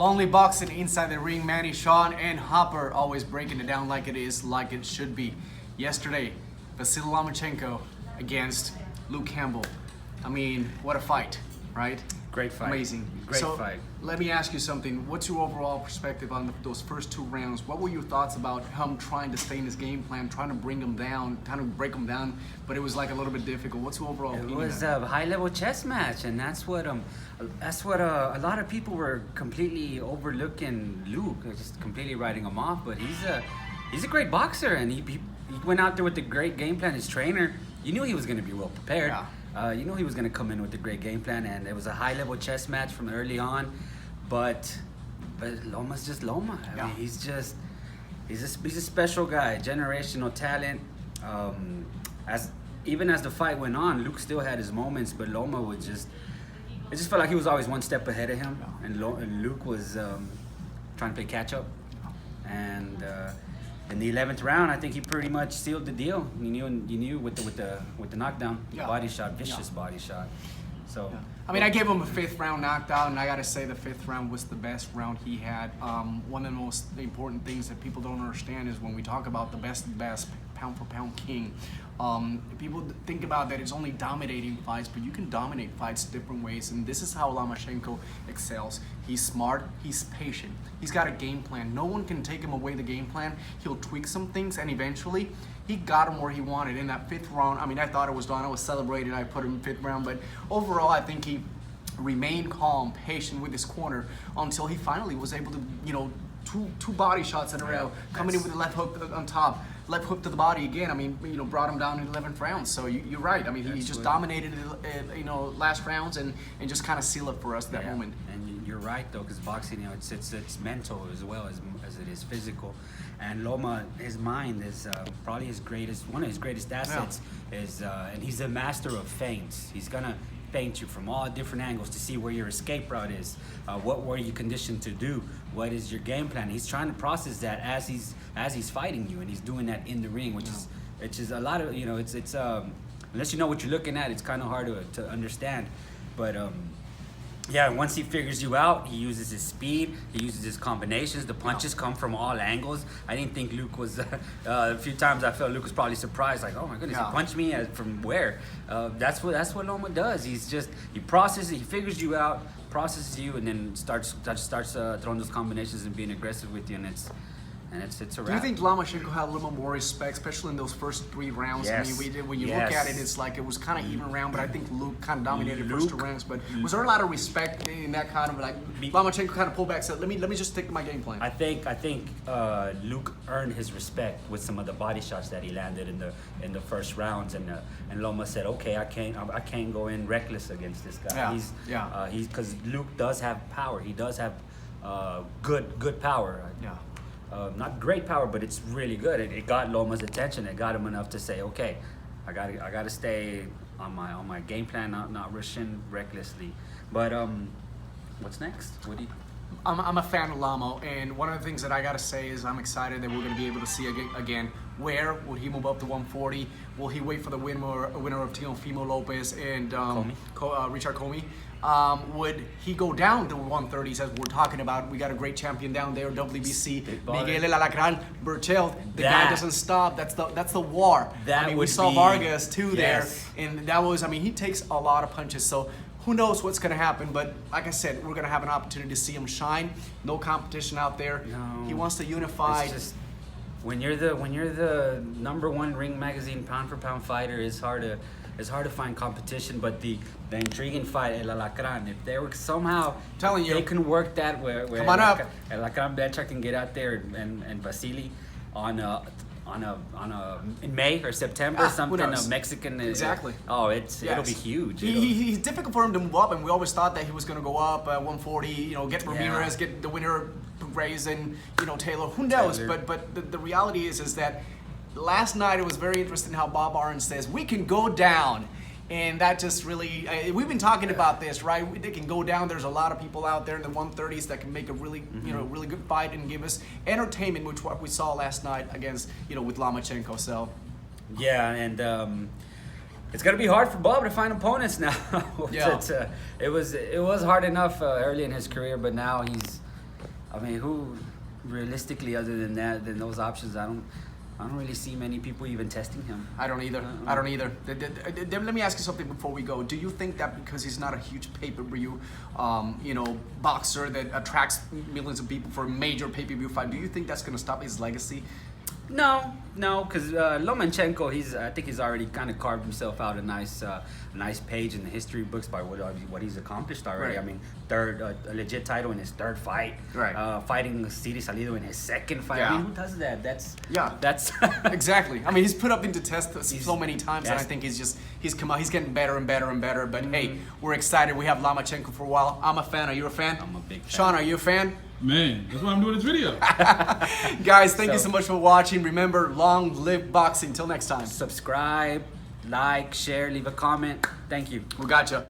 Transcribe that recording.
Lonely boxing inside the ring, Manny, Sean, and Hopper always breaking it down like it is, like it should be. Yesterday, Vasily Lomachenko against Luke Campbell. I mean, what a fight, right? Great fight. Amazing. Great fight. Let me ask you something. What's your overall perspective on those first two rounds? What were your thoughts about him trying to stay in his game plan, trying to bring him down, trying to break him down, but it was like a little bit difficult. What's your overall opinion? It was a high-level chess match, and that's what a lot of people were completely overlooking Luke, just completely writing him off. But he's a great boxer, and he went out there with a great game plan. His trainer, you knew he was going to be well prepared. Yeah. You know he was going to come in with a great game plan, and it was a high-level chess match from early on. But Loma's just Loma. I mean, he's a special guy, generational talent. Even as the fight went on, Luke still had his moments, but Loma would it just felt like he was always one step ahead of him, and Luke was trying to play catch up. And in the 11th round, I think he pretty much sealed the deal. You knew with the knockdown, body shot, vicious body shot. So I mean, I gave him a 5th round knockdown, and I gotta say the 5th round was the best round he had. One of the most important things that people don't understand is when we talk about the best pound for pound king. People think about that it's only dominating fights, but you can dominate fights different ways, and this is how Lomachenko excels. He's smart, he's patient, he's got a game plan. No one can take him away the game plan. He'll tweak some things, and eventually he got him where he wanted. In that 5th round, I mean, I thought it was done. I was celebrating. I put him in 5th round, but overall, I think he remained calm, patient with his corner until he finally was able to, two body shots in a row, coming in with the left hook on top, left hook to the body again. I mean, brought him down in the 11th round. So you're right. I mean, he just dominated, last rounds and just kind of sealed it for us at that moment. And you're right though, because boxing, it's mental as well as it is physical. And Loma, his mind is probably one of his greatest assets. And he's a master of feints. He's gonna feint you from all different angles to see where your escape route is. What were you conditioned to do? What is your game plan? He's trying to process that as he's fighting you, and he's doing that in the ring, which is a lot of it's unless you know what you're looking at, it's kind of hard to understand. But once he figures you out, he uses his speed, he uses his combinations. The punches come from all angles. I didn't think Luke was, a few times I felt Luke was probably surprised, like, oh my goodness, he punched me from where? That's what Loma does. He processes, he figures you out, processes you, and then starts throwing those combinations and being aggressive with you, and it's a wrap. Do you think Lomachenko had a little more respect, especially in those first 3 rounds? Yes. I mean, when you look at it, it's like it was kind of even round, but I think Luke kind of dominated the first 2 rounds. But was there a lot of respect in that kind of Lomachenko kind of pulled back, said, "Let me just stick to my game plan"? I think Luke earned his respect with some of the body shots that he landed in the first rounds, and Loma said, "Okay, I can't go in reckless against this guy." Because Luke does have power. He does have good power. Not great power, but it's really good. It got Loma's attention. It got him enough to say, "Okay, I gotta stay on my game plan, not rushing recklessly." But what's next? I'm a fan of Lamo, and one of the things that I gotta say is I'm excited that we're gonna be able to see again. Where would he move up to 140? Will he wait for the winner of Teofimo Lopez and Richard Comey? Would he go down to 130s as we're talking about? We got a great champion down there, WBC, Miguel El Alacran Berchelt. The guy doesn't stop. That's the war. We saw Vargas too there, and that was. He takes a lot of punches. So who knows what's going to happen? But like I said, we're going to have an opportunity to see him shine. No competition out there. No, he wants to unify. It's just, when you're the #1 Ring Magazine pound for pound fighter, it's hard to find competition. But the intriguing fight, El Alacran, if they were somehow they can work that where come on up. El Alacran Becha can get out there and Vasily in May or September, something Mexican. Exactly. It'll be huge. He's difficult for him to move up, and we always thought that he was going to go up at 140. Get Ramirez, get the winner, Reyes, and Taylor. Who knows? Taylor. But the reality is that last night it was very interesting how Bob Arum says we can go down. And that just really, we've been talking about this, right? They can go down. There's a lot of people out there in the 130s that can make a really, really good fight and give us entertainment, which what we saw last night against, with Lomachenko. So, and it's gonna be hard for Bob to find opponents now. It was hard enough early in his career, but now I mean, who realistically, other than that, than those options, I don't really see many people even testing him. I don't either. I don't either. Let me ask you something before we go. Do you think that because he's not a huge pay-per-view, boxer that attracts millions of people for a major pay-per-view fight, do you think that's going to stop his legacy? No, because Lomachenko, I think he's already kind of carved himself out a nice page in the history books by what he's accomplished already. Right. I mean, a legit title in his third fight. Right. Fighting City Salido in his second fight. Yeah. I mean, who does that? That's Exactly. I mean, he's put up into test so many times, and I that's- think he's come out. He's getting better and better and better. But hey, we're excited. We have Lomachenko for a while. I'm a fan. Are you a fan? I'm a big fan. Sean, are you a fan? Man, that's why I'm doing this video. Guys, thank you so much for watching. Remember, long live boxing. Till next time. Subscribe, like, share, leave a comment. Thank you. We gotcha.